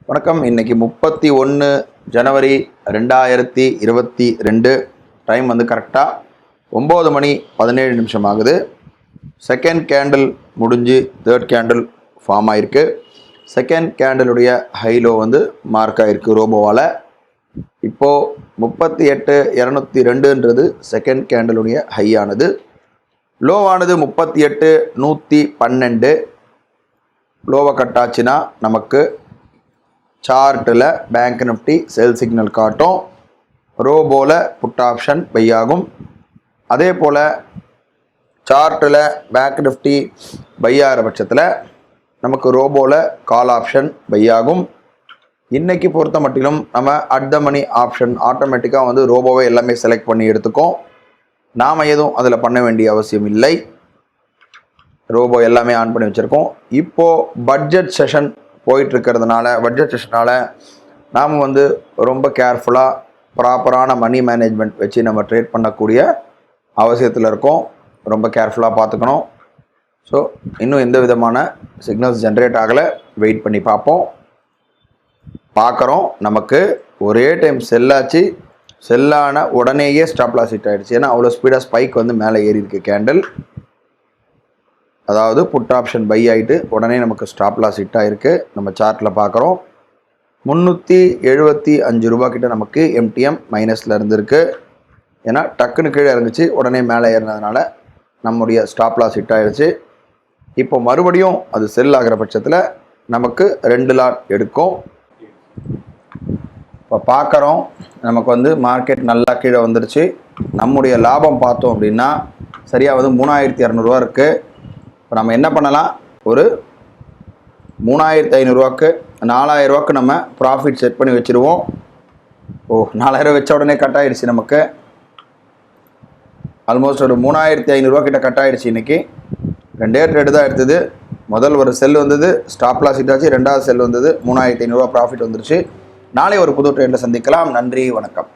வணக்கம். இன்னைக்கு 31 ஜனவரி 2022. டைம் வந்து கரெக்டாக 9 மணி 17 நிமிஷம் ஆகுது. செகண்ட் கேண்டில் முடிஞ்சு தேர்ட் கேண்டில் ஃபார்ம் ஆகிருக்கு. செகண்ட் கேண்டிலுடைய ஹைலோ வந்து மார்க் ஆகிருக்கு ரோபோவால். இப்போது 38,202ன்றது செகண்ட் கேண்டிலுடைய ஹையானது. லோவானது 38,112. லோவை கட்டாச்சுன்னா நமக்கு சார்ட்டில் பேங்க் நிஃப்டி சேல் சிக்னல் காட்டும். ரோபோவில் புட் ஆப்ஷன் பை ஆகும். அதே போல் சார்ட்டில் பேங்க் நிஃப்டி பை ஆகிற பட்சத்தில் நமக்கு ரோபோவில் கால் ஆப்ஷன் பை ஆகும். இன்றைக்கி பொறுத்த மட்டிலும் நம்ம அட் த மணி ஆப்ஷன் ஆட்டோமேட்டிக்காக வந்து ரோபோவை எல்லாமே செலக்ட் பண்ணி எடுத்துக்கோம். நாம் எதுவும் அதில் பண்ண வேண்டிய அவசியம் இல்லை. ரோபோ எல்லாமே ஆன் பண்ணி வச்சுருக்கோம். இப்போது பட்ஜெட் செஷன் போயிட்டுருக்கிறதுனால நாம் வந்து ரொம்ப கேர்ஃபுல்லாக ப்ராப்பரான மணி மேனேஜ்மெண்ட் வச்சு நம்ம ட்ரேட் பண்ணக்கூடிய அவசியத்தில் இருக்கோம். ரொம்ப கேர்ஃபுல்லாக பார்த்துக்கணும். ஸோ இன்னும் எந்த விதமான சிக்னல்ஸ் ஜென்ரேட் ஆகலை. வெயிட் பண்ணி பார்க்குறோம். நமக்கு ஒரே டைம் செல்லாச்சு. செல்லான உடனேயே ஸ்டாப் லாஸ் ஹிட் ஆகிடுச்சு. ஏன்னா அவ்வளோ ஸ்பீடாக ஸ்பைக் வந்து மேலே ஏறி இருக்கு கேண்டில். அதாவது புட் ஆப்ஷன் பை ஆகிட்டு உடனே நமக்கு ஸ்டாப் லாஸ் ஹிட் ஆகிருக்கு. நம்ம சார்ட்டில் பார்க்குறோம். 375 ரூபா கிட்ட நமக்கு எம்டிஎம் மைனஸில் இருந்திருக்கு. ஏன்னா டக்குன்னு கீழே இறங்குச்சு, உடனே மேலே ஏறினதுனால நம்முடைய ஸ்டாப் லாஸ் ஹிட் ஆகிடுச்சு. இப்போ மறுபடியும் அது செல் ஆகிற பட்சத்தில் நமக்கு 2 லாட் எடுக்கும். இப்போ பார்க்குறோம், நமக்கு வந்து மார்க்கெட் நல்லா கீழே வந்துருச்சு. நம்முடைய லாபம் பார்த்தோம் அப்படின்னா சரியாக வந்து 3,200 இருக்குது. இப்போ நம்ம என்ன பண்ணலாம், ஒரு 3,500 4,000 நம்ம ப்ராஃபிட் செட் பண்ணி வச்சுருவோம். 4,000 வச்ச உடனே கட் ஆகிடுச்சு. நமக்கு ஆல்மோஸ்ட் ஒரு 3,500 கிட்ட கட் ஆகிடுச்சு. இன்றைக்கி 2 ட்ரேடு தான் எடுத்தது. முதல் ஒரு செல் வந்தது, ஸ்டாப் லாஸ் ஹிட் ஆச்சு. ரெண்டாவது செல் வந்தது, 3,500 ப்ராஃபிட் வந்துருச்சு. நாளை ஒரு புது ட்ரேடில் சந்திக்கலாம். நன்றி, வணக்கம்.